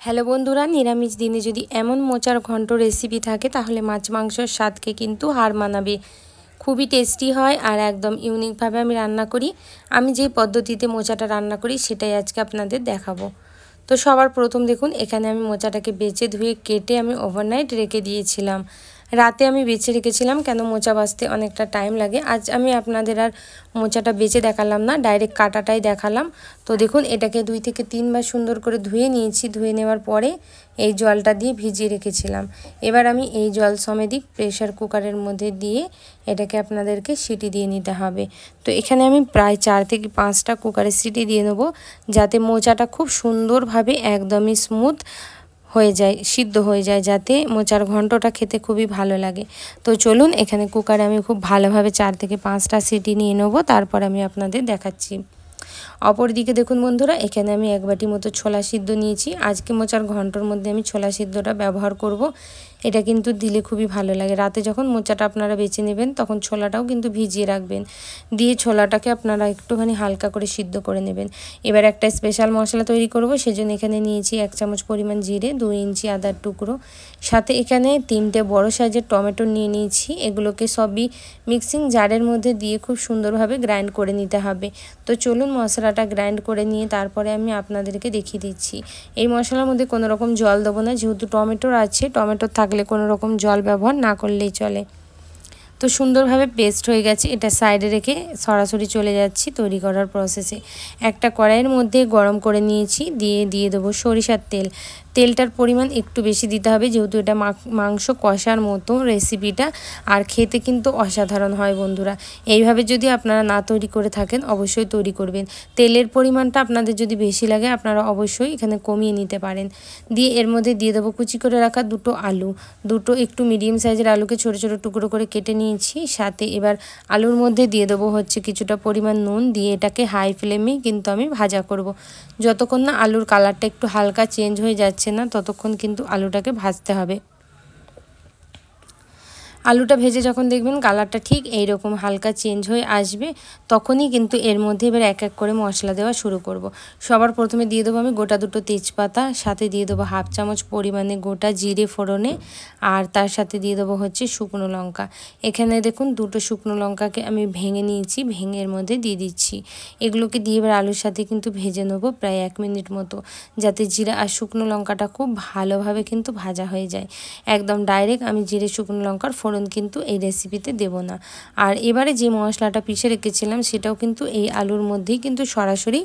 Hello বন্ধুরা, নিরামিষ দিনে যদি এমন মোচার ঘন্ট রেসিপি থাকে তাহলে মাছ মাংসের স্বাদকে কিন্তু হার মানাবে। খুবই টেস্টি হয় আর একদম ইউনিকভাবে আমি রান্না করি। আমি যেই পদ্ধতিতে মোচাটা রান্না করি সেটাই আজকে আপনাদের দেখাবো। তো সবার প্রথম দেখুন, এখানে আমি মোচাটাকে বেছে ধুয়ে কেটে আমি ওভারনাইট রেখে দিয়েছিলাম। রাতে আমি বেছে রেখেছিলাম, কেন মোচা বাছতে অনেকটা টাইম লাগে। আজ আমি আপনাদের আর মোচাটা বেছে দেখালাম না, ডাইরেক্ট কাটাটাই দেখালাম। তো দেখুন, এটাকে 2 থেকে 3 বার সুন্দর করে ধুয়ে নিয়েছি। ধুয়ে নেওয়ার পরে এই জলটা দিয়ে ভিজিয়ে রেখেছিলাম। এবার আমি এই জল সমেত প্রেশার কুকারের মধ্যে দিয়ে এটাকে আপনাদেরকে সিটি দিয়ে নিতে হবে। তো এখানে আমি প্রায় 4 থেকে 5টা কুকারে সিটি দিয়ে নেব, যাতে মোচাটা খুব সুন্দরভাবে একদমই স্মুথ হয়ে যায়, সিদ্ধ হয়ে যায়, যাতে মোচার ঘন্টটা খেতে খুবই ভালো লাগে। তো চলুন, এখানে কুকারে আমি খুব ভালোভাবে 4 থেকে 5টা সিটি নিয়ে নেব, তারপর আমি আপনাদের দেখাচ্ছি। অপরদিকে দেখুন বন্ধুরা, এখানে আমি 1 বাটি মতো ছোলা সিদ্ধ নিয়েছি। আজকে মোচার ঘন্টর মধ্যে আমি ছোলা সিদ্ধটা ব্যবহার করব। এটা কিন্তু দিলে খুবই ভালো লাগে। রাতে যখন মোচাটা আপনারা বেছে নেবেন তখন ছোলাটাও কিন্তু ভিজিয়ে রাখবেন, দিয়ে ছোলাটাকে আপনারা একটুখানি হালকা করে সিদ্ধ করে নেবেন। এবার একটা স্পেশাল মশলা তৈরি করব, সেজন্য এখানে নিয়েছি 1 চামচ পরিমাণ জিরে, 2 ইঞ্চি আদার টুকরো, সাথে এখানে 3টে বড় সাইজের টমেটো নিয়ে নিয়েছি। এগুলোকে সবই মিক্সিং জারের মধ্যে দিয়ে খুব সুন্দরভাবে গ্রাইন্ড করে নিতে হবে। তো চলুন, মশলাটা গ্রাইন্ড করে নিয়ে তারপরে আমি আপনাদেরকে দেখিয়ে দিচ্ছি। এই মশলার মধ্যে কোনো রকম জল দেবো না, যেহেতু টমেটোর আছে। টমেটোর থাকলে কোনো রকম জল ব্যবহার না করলেই চলে। তো সুন্দরভাবে পেস্ট হয়ে গেছে, এটা সাইডে রেখে সরাসরি চলে যাচ্ছি তৈরি করার প্রসেসে। একটা কড়াইয়ের মধ্যে গরম করে নিয়েছি, দিয়ে দেবো সরিষার তেল। তেলটার পরিমাণ একটু বেশি দিতে হবে, যেহেতু এটা মাংস কষার মতো রেসিপিটা, আর খেতে কিন্তু অসাধারণ হয় বন্ধুরা। এইভাবে যদি আপনারা না তৈরি করে থাকেন অবশ্যই তৈরি করবেন। তেলের পরিমাণটা আপনাদের যদি বেশি লাগে আপনারা অবশ্যই এখানে কমিয়ে নিতে পারেন। দিয়ে এর মধ্যে দিয়ে দেবো কুচি করে রাখা 2টো আলু। 2টো একটু মিডিয়াম সাইজের আলুকে ছোটো ছোটো টুকরো করে কেটে নিয়েছি। সাথে এবার আলুর মধ্যে দিয়ে দেবো কিছুটা পরিমাণ নুন, দিয়ে এটাকে হাই ফ্লেমে কিন্তু আমি ভাজা করব। যতক্ষণ না আলুর কালারটা একটু হালকা চেঞ্জ হয়ে যাচ্ছে না, ততক্ষণ কিন্তু আলুটাকে ভাজতে হবে। আলুটা ভেজে যখন দেখবেন কালারটা ঠিক এইরকম হালকা চেঞ্জ হয়ে আসবে, তখনই কিন্তু এর মধ্যে এবার এক এক করে মশলা দেওয়া শুরু করব। সবার প্রথমে দিয়ে দেবো আমি গোটা 2টো তেজপাতা, সাথে দিয়ে দেবো 1/2 চামচ পরিমাণে গোটা জিরে ফোড়নে, আর তার সাথে দিয়ে দেবো শুকনো লঙ্কা। এখানে দেখুন 2টো শুকনো লঙ্কাকে আমি ভেঙে নিয়েছি, ভেঙে এর মধ্যে দিয়ে দিচ্ছি। এগুলোকে দিয়ে এবার আলুর সাথে কিন্তু ভেজে নেবো প্রায় 1 মিনিট মতো, যাতে জিরা আর শুকনো লঙ্কাটা খুব ভালোভাবে কিন্তু ভাজা হয়ে যায়। একদম ডাইরেক্ট আমি জিরে শুকনো লঙ্কার ফোড়ন কিন্তু এই রেসিপিতে দেব না। আর এবারে যে মশলাটা পিষে রেখেছিলাম সেটাও কিন্তু এই আলুর মধ্যেই কিন্তু সরাসরি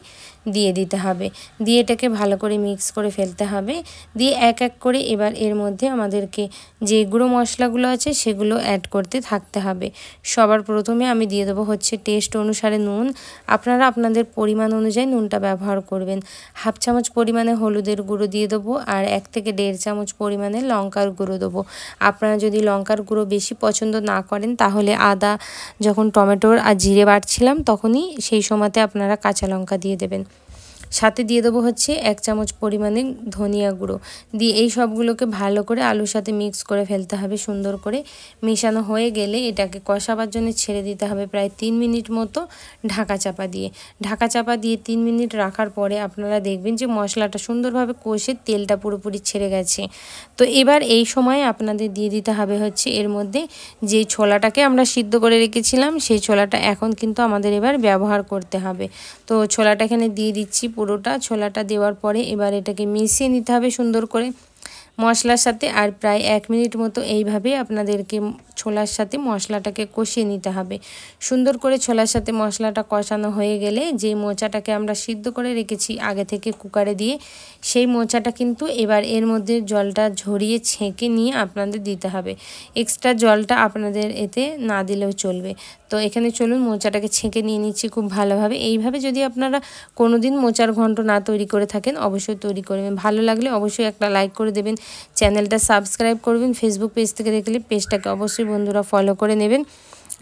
দিয়ে দিতে হবে। দিয়ে এটাকে ভালো করে মিক্স করে ফেলতে হবে। দিয়ে এক এক করে এবার এর মধ্যে আমাদেরকে যে গুঁড়ো মশলাগুলো আছে সেগুলো অ্যাড করতে থাকতে হবে। সবার প্রথমে আমি দিয়ে দেবো টেস্ট অনুসারে নুন। আপনারা আপনাদের পরিমাণ অনুযায়ী নুনটা ব্যবহার করবেন। 1/2 চামচ পরিমাণে হলুদের গুঁড়ো দিয়ে দেবো, আর 1 থেকে 1.5 চামচ পরিমাণে লঙ্কার গুঁড়ো দেবো। আপনারা যদি লঙ্কার গুঁড়ো বেশি পছন্দ না করেন তাহলে আদা যখন টমেটোর আর জিরে বাটছিলাম তখনই সেই সময়তে আপনারা কাঁচা লঙ্কা দিয়ে দেবেন। সাথে দিয়ে দেবো 1 চামচ পরিমাণে ধনিয়া গুঁড়ো। দিয়ে এই সবগুলোকে ভালো করে আলুর সাথে মিক্স করে ফেলতে হবে। সুন্দর করে মেশানো হয়ে গেলে এটাকে কষাবার জন্য ছেড়ে দিতে হবে প্রায় 3 মিনিট মতো ঢাকা চাপা দিয়ে। ঢাকা চাপা দিয়ে 3 মিনিট রাখার পরে আপনারা দেখবেন যে মশলাটা সুন্দরভাবে কষে তেলটা পুরোপুরি ছেড়ে গেছে। তো এবার এই সময় আপনাদের দিয়ে দিতে হবে এর মধ্যে যে ছোলাটাকে আমরা সিদ্ধ করে রেখেছিলাম, সেই ছোলাটা এখন কিন্তু আমাদের এবার ব্যবহার করতে হবে। তো ছোলাটা এখানে দিয়ে দিচ্ছি পুরোটা। ছোলাটা দেওয়ার পরে এবার এটাকে মিশিয়ে নিতে হবে সুন্দর করে মশলার সাথে, আর প্রায় 1 মিনিট মতো এইভাবে আপনাদেরকে ছোলার সাথে মশলাটাকে কষিয়ে নিতে হবে। সুন্দর করে ছোলার সাথে মশলাটা কষানো হয়ে গেলে যে মোচাটাকে আমরা সিদ্ধ করে রেখেছি আগে থেকে কুকারে দিয়ে, সেই মোচাটা কিন্তু এবার এর মধ্যে জলটা ঝরিয়ে ছেঁকে নিয়ে আপনাদের দিতে হবে। এক্সট্রা জলটা আপনাদের এতে না দিলেও চলবে। তো এখানে চলুন মোচাটাকে ছেঁকে নিয়ে নিচ্ছি খুব ভালোভাবে। এইভাবে যদি আপনারা কোনোদিন মোচার ঘন্ট না তৈরি করে থাকেন অবশ্যই তৈরি করবেন। ভালো লাগলে অবশ্যই একটা লাইক করে দেবেন, চ্যানেলটা সাবস্ক্রাইব করবেন। ফেসবুক পেজ থেকে দেখলে পেজটাকে অবশ্যই বন্ধুরা ফলো করে নেবেন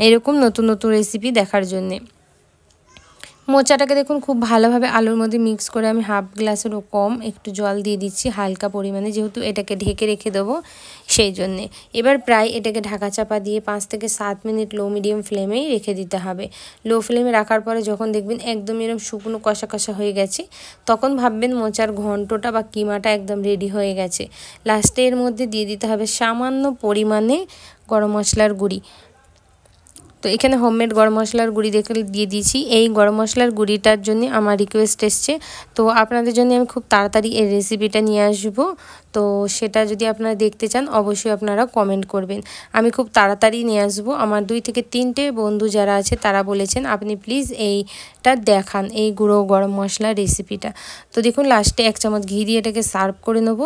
এরকম নতুন নতুন রেসিপি দেখার জন্যে। মোচাটাকে দেখুন খুব ভালোভাবে আলুর মধ্যে মিক্স করে আমি হাফ গ্লাসেরও কম একটু জল দিয়ে দিচ্ছি হালকা পরিমাণে, যেহেতু এটাকে ঢেকে রেখে দেবো সেই জন্যে। এবার প্রায় এটাকে ঢাকা চাপা দিয়ে 5 থেকে 7 মিনিট লো মিডিয়াম ফ্লেমেই রেখে দিতে হবে। লো ফ্লেমে রাখার পরে যখন দেখবেন একদম এরকম শুকনো কষা কষা হয়ে গেছে, তখন ভাববেন মোচার ঘন্টটা বা কিমাটা একদম রেডি হয়ে গেছে। লাস্টে এর মধ্যে দিয়ে দিতে হবে সামান্য পরিমাণে গরম মশলার গুঁড়ি। তো এখানে হোমমেড গরম মশলার গুঁড়ি দিয়ে দিয়েছি। এই গরম মশলার গুঁড়িটার জন্য আমার রিকোয়েস্ট এসছে, তো আপনাদের জন্য আমি খুব তাড়াতাড়ি এই রেসিপিটা নিয়ে আসব। তো সেটা যদি আপনারা দেখতে চান অবশ্যই আপনারা কমেন্ট করবেন। আমি খুব তাড়াতাড়ি নিয়ে আসব। আমার 2 থেকে 3টে বন্ধু যারা আছে তারা বলেছেন আপনি প্লিজ এইটা দেখান, এই গুঁড়ো গরম মশলার রেসিপিটা। তো দেখুন লাস্টে 1 চামচ ঘি দিয়ে এটাকে সার্ভ করে নেব।